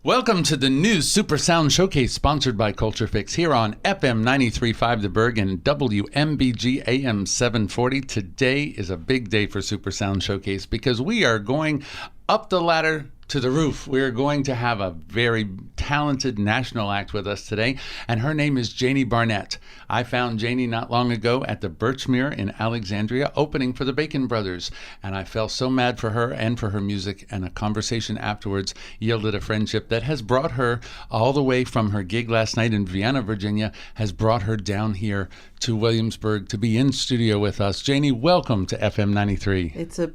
Welcome to the new Super Sound Showcase sponsored by Culture Fix here on FM 93.5 The Burg and WMBG AM 740. Today is a big day for Super Sound Showcase because we are going up the ladder to the roof. We are going to have a very talented national act with us today, and her name is Janie Barnett. I found Janie not long ago at the Birchmere in Alexandria, opening for the Bacon Brothers, and I felt so mad for her and for her music, and a conversation afterwards yielded a friendship that has brought her all the way from her gig last night in Vienna, Virginia, has brought her down here to Williamsburg to be in studio with us. Janie, welcome to FM 93. It's a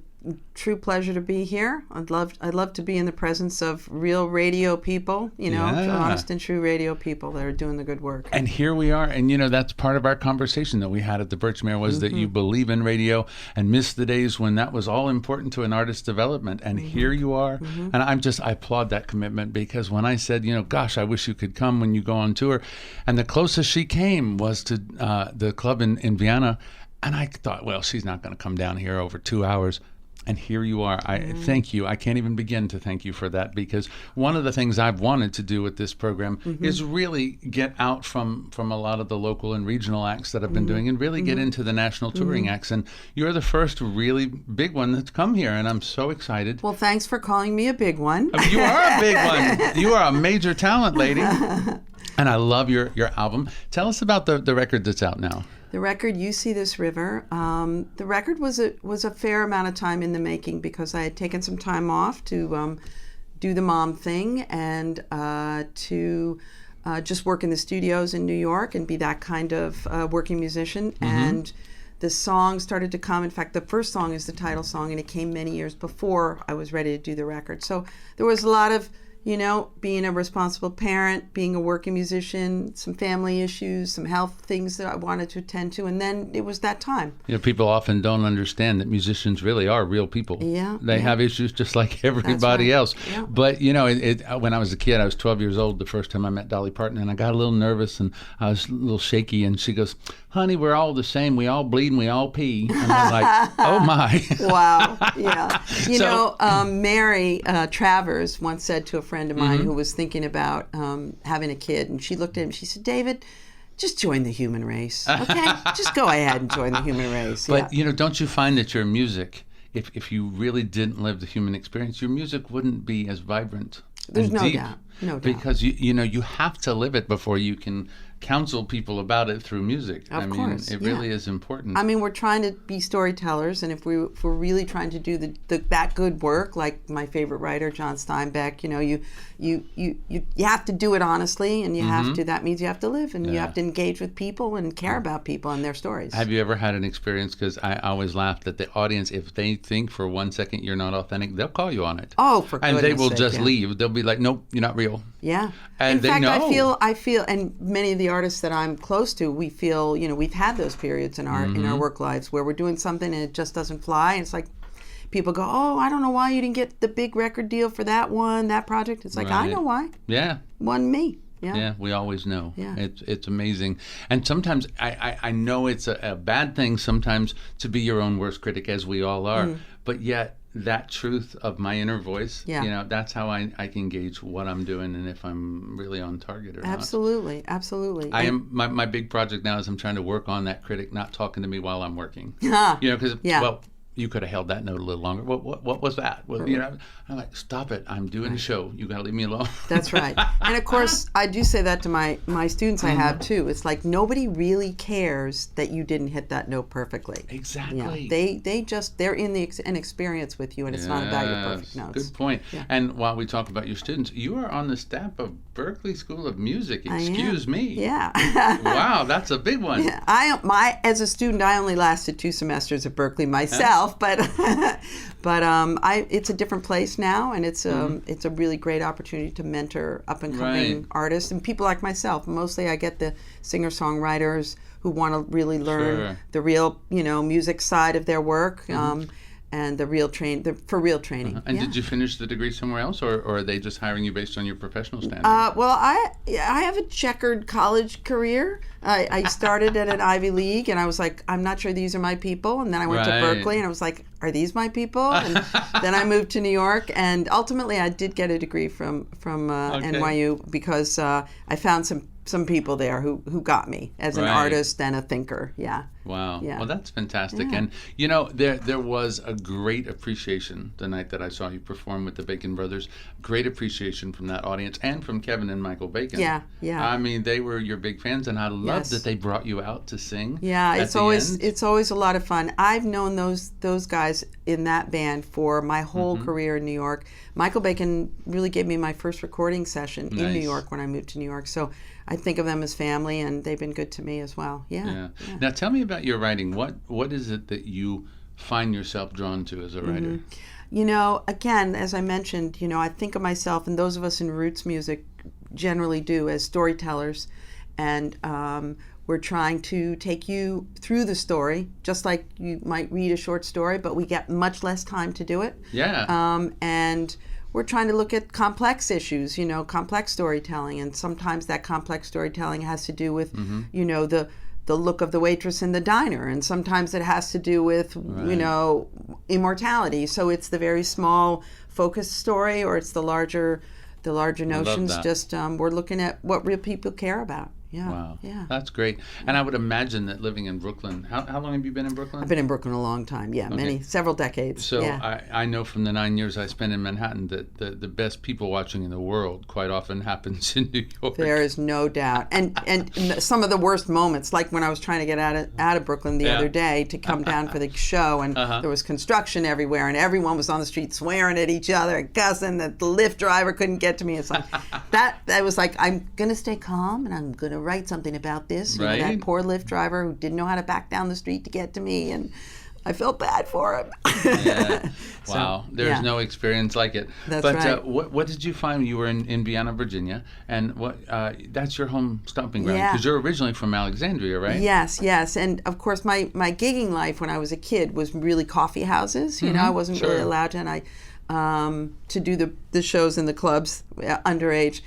true pleasure to be here. I'd love to be in the presence of real radio people, honest and true radio people that are doing the good work. And here we are, and that's part of our conversation that we had at the Birchmere was that you believe in radio and miss the days when that was all important to an artist's development. And here you are, and I applaud that commitment, because when I said, gosh, I wish you could come when you go on tour, and the closest she came was to the club in Vienna, and I thought, well, she's not going to come down here over 2 hours. And here you are. I thank you. I can't even begin to thank you for that, because one of the things I've wanted to do with this program is really get out from a lot of the local and regional acts that I've been doing and really get into the national touring acts. And you're the first really big one that's come here, and I'm so excited. Well, thanks for calling me a big one. You are a big one. You are a major talent, lady. And I love your album. Tell us about the record that's out now. The record, You See This River, the record was a fair amount of time in the making, because I had taken some time off to do the mom thing and to just work in the studios in New York and be that kind of working musician. And the song started to come. In fact, the first song is the title song, and it came many years before I was ready to do the record. So there was a lot of being a responsible parent, being a working musician, some family issues, some health things that I wanted to attend to, and then it was that time. People often don't understand that musicians really are real people. Yeah. They have issues just like everybody else. Yeah. But, when I was a kid, I was 12 years old the first time I met Dolly Parton, and I got a little nervous, and I was a little shaky, and she goes, honey, we're all the same. We all bleed and we all pee. And I was like, oh, my. Wow. Yeah. Mary Travers once said to a friend of mine who was thinking about having a kid, and she looked at him, she said, David, just join the human race, okay? Just go ahead and join the human race. But, don't you find that your music, if you really didn't live the human experience, your music wouldn't be as vibrant There's and no deep. doubt. No doubt. Because, you have to live it before you can counsel people about it through music. Of course. It really is important. We're trying to be storytellers, and if we're really trying to do that good work, like my favorite writer, John Steinbeck, you have to do it honestly, and you have to. That means you have to live, and you have to engage with people and care about people and their stories. Have you ever had an experience? Because I always laugh that the audience, if they think for 1 second you're not authentic, they'll call you on it. Oh, for goodness And they will sake, just leave. They'll be like, nope, you're not real. Yeah. And in fact, know. I feel, and many of the artists that I'm close to, we feel, we've had those periods in our work lives where we're doing something and it just doesn't fly. And it's like, people go, oh, I don't know why you didn't get the big record deal for that project. It's like, right. I know why. Yeah. Wasn't me. Yeah, we always know. Yeah. It's amazing. And sometimes I know it's a bad thing sometimes to be your own worst critic, as we all are. But yet, that truth of my inner voice, that's how I can gauge what I'm doing and if I'm really on target or not. Absolutely. My big project now is I'm trying to work on that critic not talking to me while I'm working. Because, you could have held that note a little longer. What was that? Well, I'm like, stop it. I'm doing a show. You got to leave me alone. That's right. And of course, I do say that to my students I have too. It's like nobody really cares that you didn't hit that note perfectly. Exactly. They're in an experience with you, and it's not about your perfect notes. Good point. Yeah. And while we talk about your students, you are on the staff of Berklee School of Music. Excuse me. Yeah. Wow, that's a big one. Yeah. As a student, I only lasted 2 semesters at Berklee myself. But it's a different place now, and it's a really great opportunity to mentor up and coming artists and people like myself. Mostly, I get the singer songwriters who want to really learn the real music side of their work. And the real training. And did you finish the degree somewhere else, or are they just hiring you based on your professional standing? Well, I have a checkered college career. I started at an Ivy League, and I was like, I'm not sure these are my people. And then I went to Berklee, and I was like, are these my people? And then I moved to New York, and ultimately I did get a degree from NYU because I found some people there who got me as an artist and a thinker. Yeah. Wow. Yeah. Well, that's fantastic. Yeah. And, you know, there was a great appreciation the night that I saw you perform with the Bacon Brothers. Great appreciation from that audience and from Kevin and Michael Bacon. Yeah, yeah. I mean, they were your big fans, and I love that they brought you out to sing. Yeah, it's always a lot of fun. I've known those guys in that band for my whole career in New York. Michael Bacon really gave me my first recording session in New York when I moved to New York. So I think of them as family, and they've been good to me as well. Yeah. Now tell me about your writing. What is it that you find yourself drawn to as a writer? You know, again, as I mentioned, you know, I think of myself, and those of us in roots music generally do, as storytellers, and we're trying to take you through the story, just like you might read a short story, but we get much less time to do it. Yeah. And we're trying to look at complex issues, you know, complex storytelling, and sometimes that complex storytelling has to do with, you know, the look of the waitress in the diner, and sometimes it has to do with, you know, immortality. So it's the very small focused story, or it's the larger notions. Just we're looking at what real people care about. Yeah. Wow. Yeah. That's great. And I would imagine that living in Brooklyn, how long have you been in Brooklyn? I've been in Brooklyn a long time. Yeah. Several decades. So I know from the 9 years I spent in Manhattan that the best people watching in the world quite often happens in New York. There is no doubt. And some of the worst moments, like when I was trying to get out of Brooklyn the other day to come down for the show, and there was construction everywhere, and everyone was on the street swearing at each other and cussing, that the Lyft driver couldn't get to me. It's like that was like, I'm gonna stay calm, and I'm gonna write something about this. You know, that poor Lyft driver who didn't know how to back down the street to get to me, and I felt bad for him. Wow. There's no experience like it. That's right. What did you find? You were in Vienna, Virginia, and that's your home stomping ground, because you're originally from Alexandria, right? Yes. And of course my gigging life when I was a kid was really coffee houses. You know, I wasn't really allowed to do the shows in the clubs underage.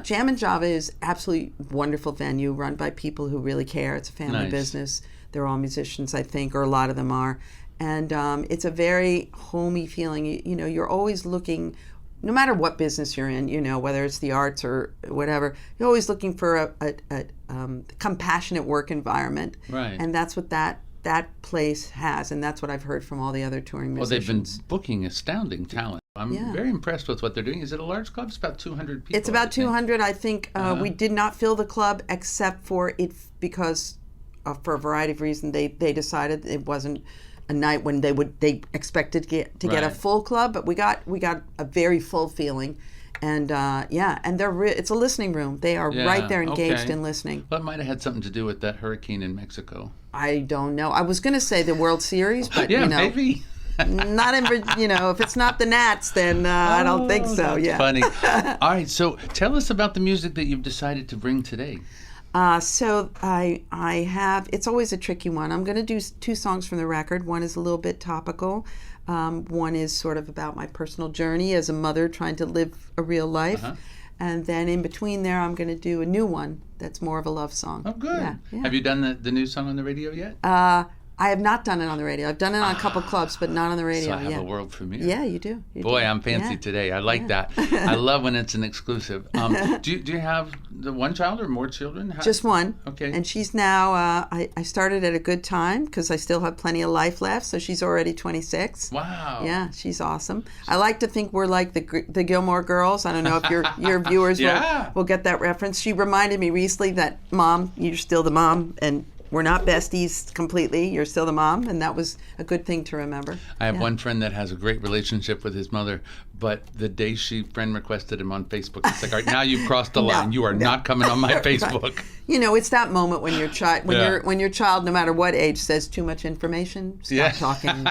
Jam and Java is absolutely wonderful venue run by people who really care. It's a family business. They're all musicians, I think, or a lot of them are. And it's a very homey feeling. You know, you're always looking, no matter what business you're in, you know, whether it's the arts or whatever, you're always looking for a compassionate work environment. Right. And that's what that place has, and that's what I've heard from all the other touring musicians. Well, they've been booking astounding talent. I'm very impressed with what they're doing. Is it a large club? It's about 200 people. It's about 200. I think we did not fill the club except for it because for a variety of reasons they decided it wasn't a night when they expected to get a full club, but we got a very full feeling. And and it's a listening room. They are right there engaged in listening. Well, it might have had something to do with that hurricane in Mexico. I don't know. I was going to say the World Series, but you know, maybe. Not in, you know, if it's not the Nats, then I don't think so. That's funny. All right, so tell us about the music that you've decided to bring today. So I have. It's always a tricky one. I'm going to do 2 songs from the record. One is a little bit topical. One is sort of about my personal journey as a mother trying to live a real life. And then in between there, I'm going to do a new one that's more of a love song. Oh, good. Yeah. Have you done the new song on the radio yet? I have not done it on the radio. I've done it on a couple clubs, but not on the radio. So I have a world premiere. Yeah, you do. Boy, I'm fancy today. I like that. I love when it's an exclusive. Do you have the one child or more children? Just one. Okay. And she's now, I started at a good time because I still have plenty of life left, so she's already 26. Wow. Yeah, she's awesome. I like to think we're like the Gilmore Girls. I don't know if your viewers will get that reference. She reminded me recently that, Mom, you're still the mom, and we're not besties completely. You're still the mom, and that was a good thing to remember. I have one friend that has a great relationship with his mother, but the day she friend requested him on Facebook, it's like, all right, now you've crossed the line. You are not coming on my Facebook. Right. You know, it's that moment when your child, when your child, no matter what age, says too much information. Stop talking.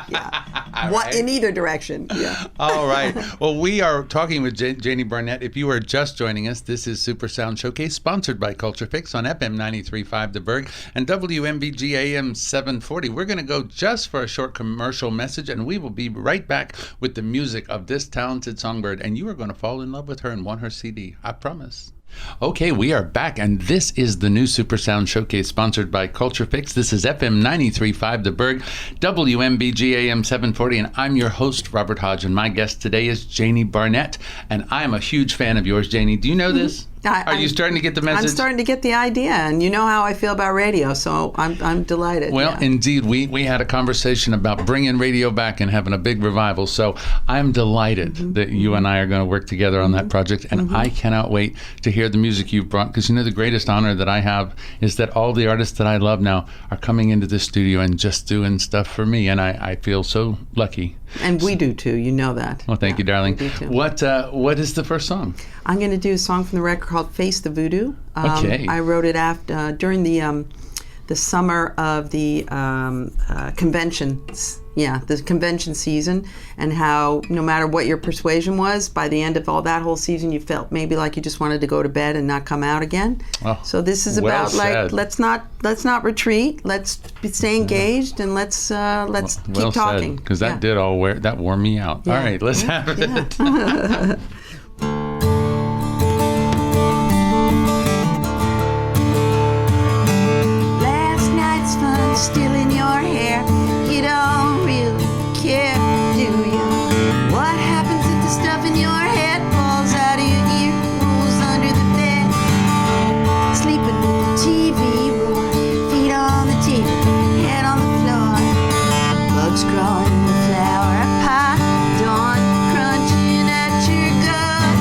What in either direction. Yeah. All right. Well, we are talking with Janie Barnett. If you are just joining us, this is Super Sound Showcase, sponsored by Culture Fix on FM 93.5 The Burg and WMBG AM 740. We're going to go just for a short commercial message, and we will be right back with the music of this talented songbird, and you are going to fall in love with her and want her CD. I promise. Okay, we are back, and this is the new Super Sound Showcase sponsored by Culture Fix. This is FM 93.5 The Burg, WMBG AM 740, and I'm your host, Robert Hodge, and my guest today is Janie Barnett, and I'm a huge fan of yours, Janie. Do you know this? Are you starting to get the message? I'm starting to get the idea, and you know how I feel about radio, so I'm delighted. Well, indeed, we had a conversation about bringing radio back and having a big revival, so I'm delighted that you and I are going to work together on that project, and I cannot wait to hear the music you've brought, because the greatest honor that I have is that all the artists that I love now are coming into this studio and just doing stuff for me, and I feel so lucky. And we do too, you know that. Well, thank you, darling. We do too. What is the first song? I'm going to do a song from the record called Face the Voodoo. Okay. I wrote it after during the summer of the conventions. Yeah, the convention season, and how no matter what your persuasion was, by the end of all that whole season, you felt maybe like you just wanted to go to bed and not come out again. Oh, so this is about said. let's not retreat. Let's stay engaged, and let's keep talking. Because that that wore me out. Yeah. All right, let's have it. Yeah. Last night's fun still in your hair. You don't really care, do you? What happens if the stuff in your head falls out of your ear, rolls under the bed? Sleeping with the TV roar, feet on the table, head on the floor. Bugs crawling in the flower pot, dawn crunching at your gut.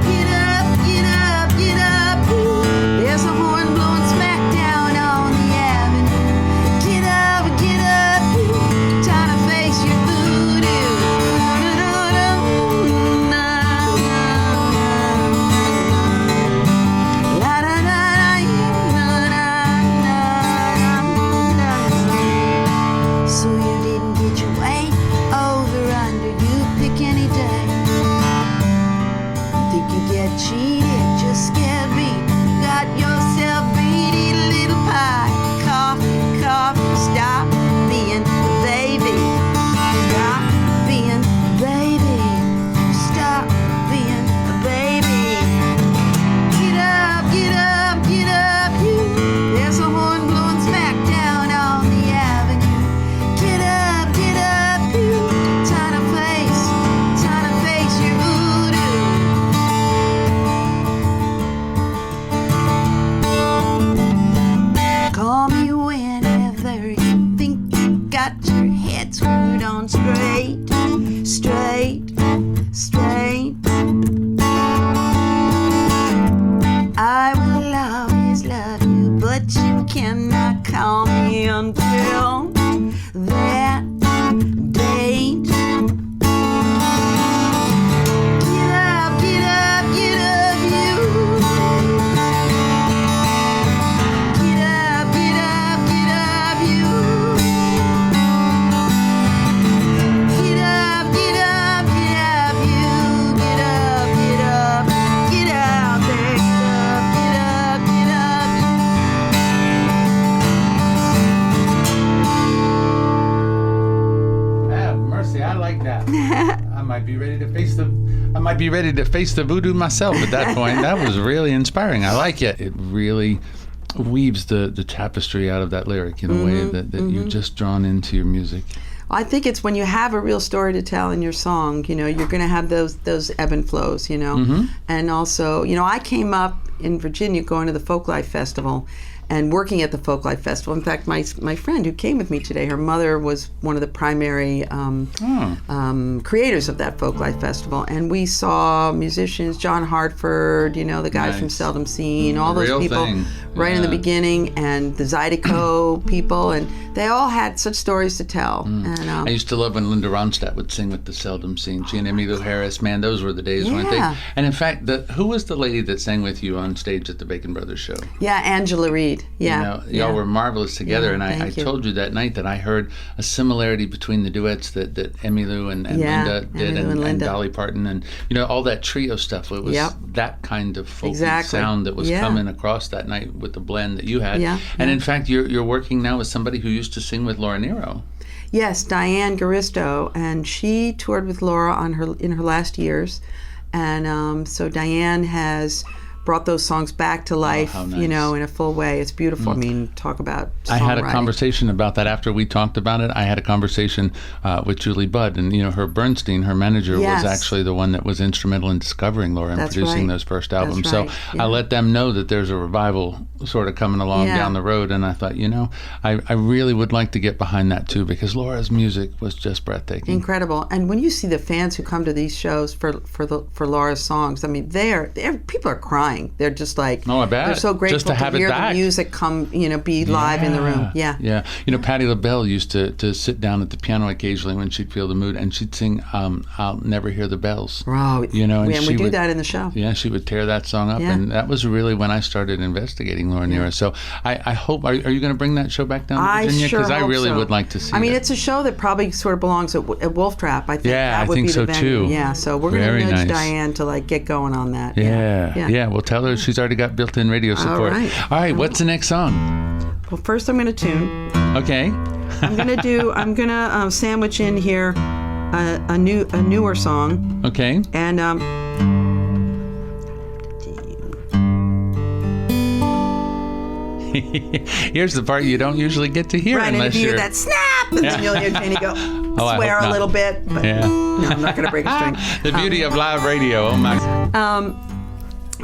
Get up, get up, get up, ooh. There's a horn blowing smack down on the avenue. Get up, ooh. Time to face your voodoo. So you didn't get your way over under, you pick any day. Think you get cheated, just scared beat. Got yourself beat, eat a little pie. Coffee, coffee, stop being a baby. Stop being a baby. Stop being a baby. Get up, get up, get up, you. There's a horn blowing smack down on the avenue. Get up, you. Time to face your voodoo. Call me whenever you think you got your head screwed on straight. I will always love you, but you cannot call me until that date. Get up, get up, get up, you. Get up, get up, get up, you. Get up, get up, get up, you. Get up, get up, get out there. Get up, get up, Have mercy, I like that. I might be ready to face the voodoo myself at that point. That was really inspiring. I like it. It really weaves the tapestry out of that lyric in a way that you've just drawn into your music. I think it's when you have a real story to tell in your song, you're going to have those ebb and flows, And also, I came up in Virginia going to the Folklife Festival and working at the Folklife Festival. In fact, my friend who came with me today, her mother was one of the primary creators of that Folklife Festival. And we saw musicians, John Hartford, the guys from Seldom Seen, all those people right in the beginning, and the Zydeco people, and they all had such stories to tell. And I used to love when Linda Ronstadt would sing with the Seldom Seen. She and Emmylou Harris, man, those were the days, weren't they? And in fact, who was the lady that sang with you on stage at the Bacon Brothers show? Yeah, Angela Reed. Yeah. Y'all were marvelous together, Yeah, and I told you that night that I heard a similarity between the duets that Emmylou and Linda did, and Dolly Parton, and all that trio stuff. It was that kind of folky sound that was coming across that night with the blend that you had. And in fact, you're working now with somebody who used to sing with Laura Nero. Yes, Diane Garisto, and she toured with Laura in her last years, and so Diane has brought those songs back to life, how you nice. know, in a full way. It's beautiful. I mean, talk about I had a songwriting. conversation about that after we talked about it. I had a conversation with Julie Budd, and her Bernstein, her manager, Yes. was actually the one that was instrumental in discovering Laura and That's producing right. those first albums. That's right. So Yeah. I let them know that there's a revival sort of coming along Yeah. down the road, and I thought, I really would like to get behind that too, because Laura's music was just breathtaking. Incredible. And when you see the fans who come to these shows for Laura's songs, I mean, people are crying. They're just like, Oh, I bet. they're so grateful Just to have it hear back. the music come, be live in the room. Yeah. Yeah. Patti LaBelle used to sit down at the piano occasionally when she'd feel the mood, and she'd sing I'll Never Hear the Bells. Oh, and we she do would- that in the show. Yeah, she would tear that song up, Yeah. and that was really when I started investigating Laura Nyro. So I hope, are you going to bring that show back down to I Virginia? sure I hope really so. would like to see I mean, it. it's a show that probably sort of belongs at Wolf Trap. I think Yeah, that I would think be so, the venue. too. Yeah, so we're going to Very nudge nice. Diane to get going on that. Yeah. Well, tell her she's already got built-in radio support. right. All right, what's the next song? Well, first I'm going to tune. Okay. I'm gonna sandwich in here a newer song, Okay. and Here's the part you don't usually get to hear right, and unless if you you're... hear that snap, and then you'll hear Janie go I swear hope a not. little bit, but Yeah. no, I'm not gonna break a string. The beauty of live radio. Oh my.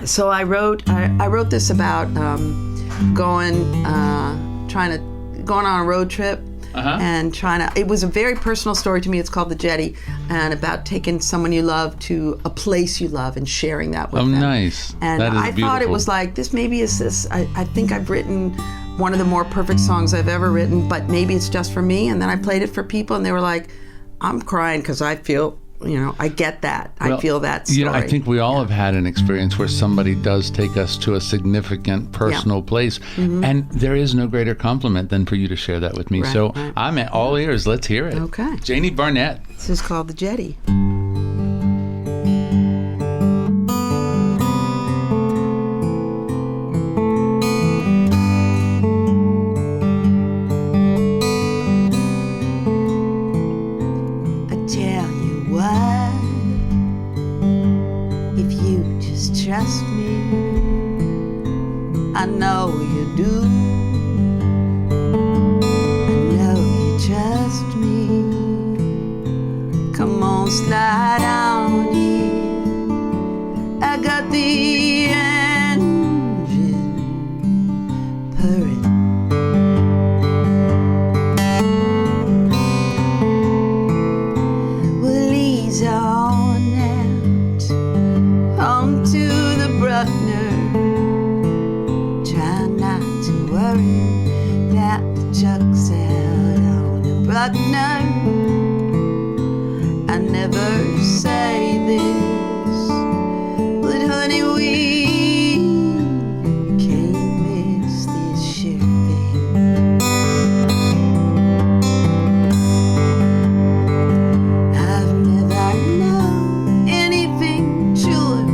So I wrote this about going on a road trip. And it was a very personal story to me. It's called The Jetty, and about taking someone you love to a place you love and sharing that with them. Nice. And That is I thought it beautiful. was like, this maybe is this. I think I've written one of the more perfect songs I've ever written, but maybe it's just for me. And then I played it for people, and they were like, I'm crying because I feel, I get that. I feel that story. I think we all have had an experience where somebody does take us to a significant personal place, and there is no greater compliment than for you to share that with me. Right, So right. I'm at all ears. Let's hear it. Okay. Janie Barnett. This is called The Jetty. Trust me, I know you do. I know you trust me. Come on, slide on in. I got the engine purring. We'll ease on out onto the Bruckner. Try not to worry that the truck's out on the Bruckner. I never say this, but honey, we can't miss this sure thing. I've never known anything truer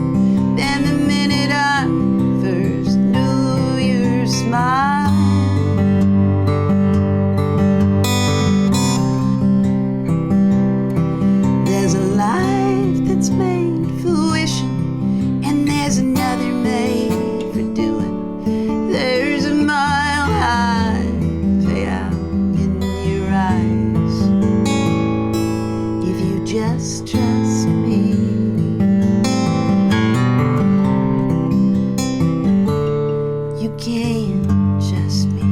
than the minute I first knew your smile. There's a life that's made for wishing, and there's another made for doing. There's a mile high payout in your eyes if you just trust me. You can trust me.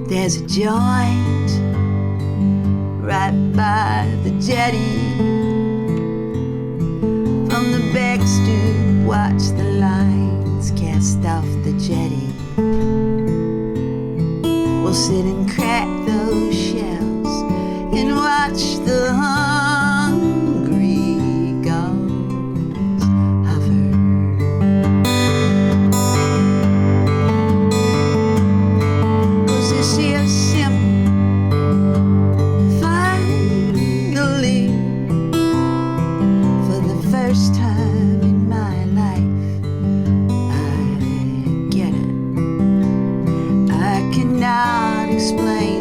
There's a joint right by the jetty. From the back stoop, watch the lines cast off the jetty. We'll sit and crack those shells and watch the hungry gulls hover. 'Cause this is simple. Finally, for the first time in my life, I get it. I cannot explain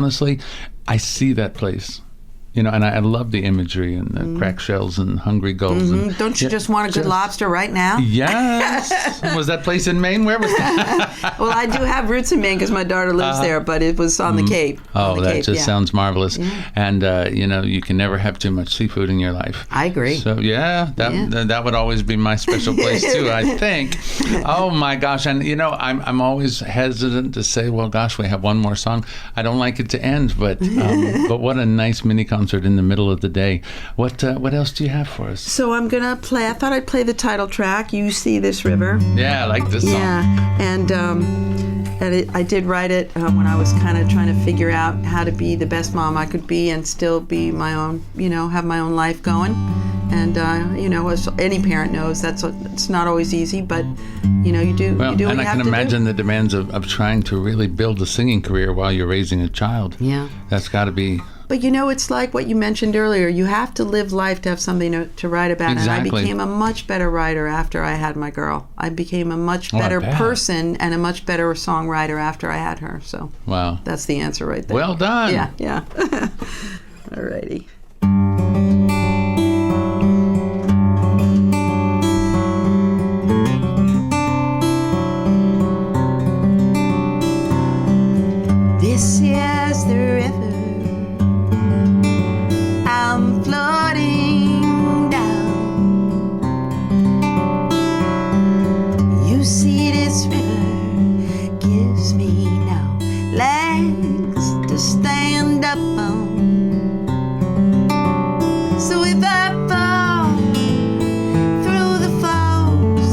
honestly, I see that place. You know, and I love the imagery and the cracked shells and hungry gulls. And, Don't you just want a good lobster right now? Yes. Was that place in Maine? Where was that? Well, I do have roots in Maine because my daughter lives there, but it was on the Cape. Oh, that Cape, just sounds marvelous. Yeah. And, you know, you can never have too much seafood in your life. I agree. So, that would always be my special place, too, I think. Oh, my gosh. And, you know, I'm always hesitant to say, well, gosh, we have one more song. I don't like it to end, but what a nice mini concert in the middle of the day. What else do you have for us? So I'm going to play, I thought I'd play the title track, You See This River. Yeah, I like this song. Yeah, and I did write it when I was kind of trying to figure out how to be the best mom I could be and still be my own, you know, have my own life going. And, you know, as any parent knows, it's not always easy, but, you know, you do what you have to do. And I can imagine the demands of trying to really build a singing career while you're raising a child. Yeah. That's got to be... But, you know, it's like what you mentioned earlier. You have to live life to have something to write about. Exactly. And I became a much better writer after I had my girl. I became a much better person and a much better songwriter after I had her. So wow, that's the answer right there. Well done. Yeah. All righty. This is the river I'm floating down. You see, this river gives me now legs to stand up on. So if I fall through the falls,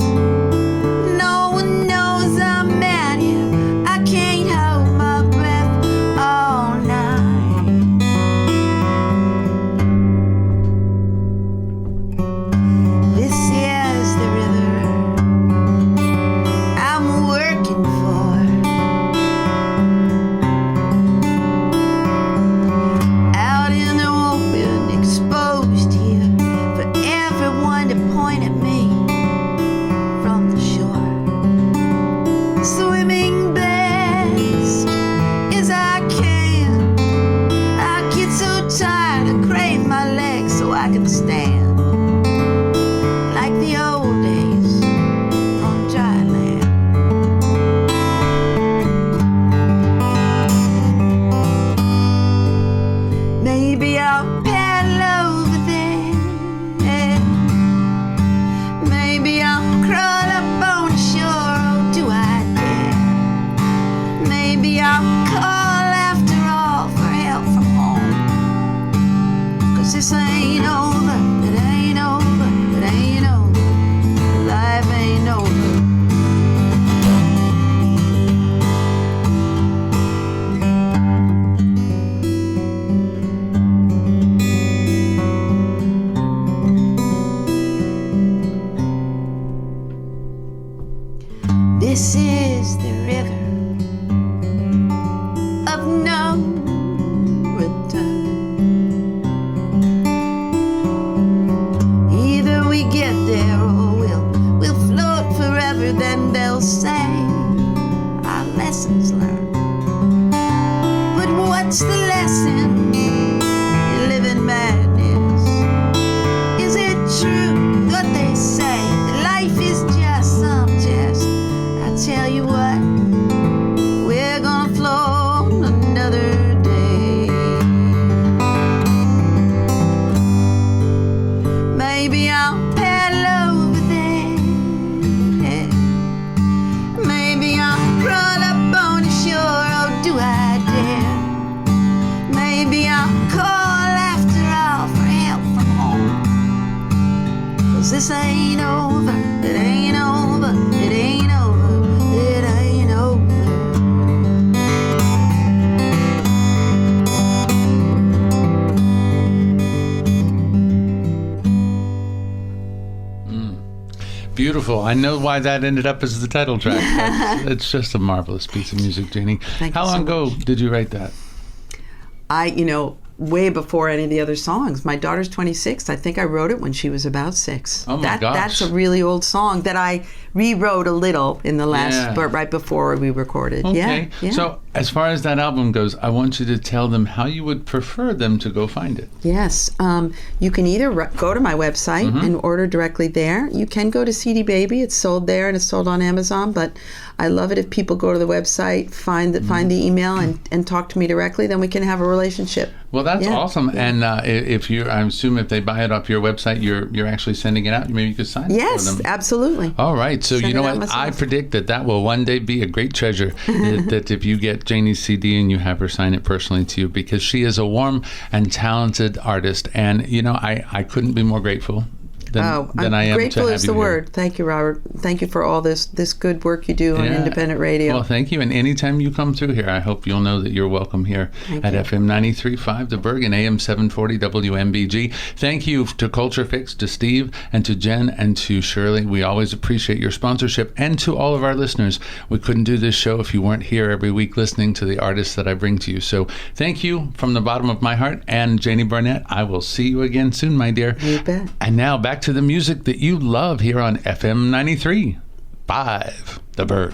no one knows I'm out here. I can't hold my breath all night. This is the river I'm working for. Out in the open, exposed here for everyone to point at me from the shore. Swimming best as I can. I get so tired, I crave my legs so I can stand. Like the old days on dry land. Maybe I'll paddle over there. Maybe I'll crawl up on the shore. Oh, do I dare? Maybe I'll call after all for help from home. 'Cause this ain't over, it ain't over, it ain't over. Life ain't over. This is the river of no return. Either we get there or we'll float forever. Then they'll say our lessons learned. But what's the lesson? You live in madness. Is it true what they say? That life is just some test. I tell you what, we're gonna float another day. Maybe I'll paddle over there. Maybe I'll crawl up on the shore. Oh, do I dare? Maybe I'll call after all for help from home. 'Cause this ain't over, it ain't over, it ain't over, it ain't over. Beautiful. I know why that ended up as the title track. It's just a marvelous piece of music, Janie. Thank How you so long ago did you write that? Way before any of the other songs. My daughter's 26. I think I wrote it when she was about 6. Oh my gosh. That's a really old song that I rewrote a little in the last, Yeah. but right before we recorded. Okay. Yeah. So as far as that album goes, I want you to tell them how you would prefer them to go find it. Yes. You can either go to my website and order directly there. You can go to CD Baby. It's sold there and it's sold on Amazon. But I love it if people go to the website, find the email, and talk to me directly. Then we can have a relationship. Well, that's Yeah. awesome. Yeah. And I assume if they buy it off your website, you're actually sending it out. Maybe you could sign it for Yes, them. absolutely. All right. So Send you know it out what? I myself. predict that will one day be a great treasure. that if you get Janie's CD and you have her sign it personally to you, because she is a warm and talented artist. And, I couldn't be more grateful than I am grateful to have is you the here. word. Thank you, Robert. Thank you for all this good work you do on Yeah. independent radio. Well, thank you. And anytime you come through here, I hope you'll know that you're welcome here at you. FM 93.5 The Burg and AM 740 WMBG. Thank you to Culture Fix, to Steve, and to Jen, and to Shirley. We always appreciate your sponsorship. And to all of our listeners, we couldn't do this show if you weren't here every week listening to the artists that I bring to you. So thank you from the bottom of my heart. And Janie Barnett, I will see you again soon, my dear. You bet. And now back to the music that you love here on FM 93.5 The Burg.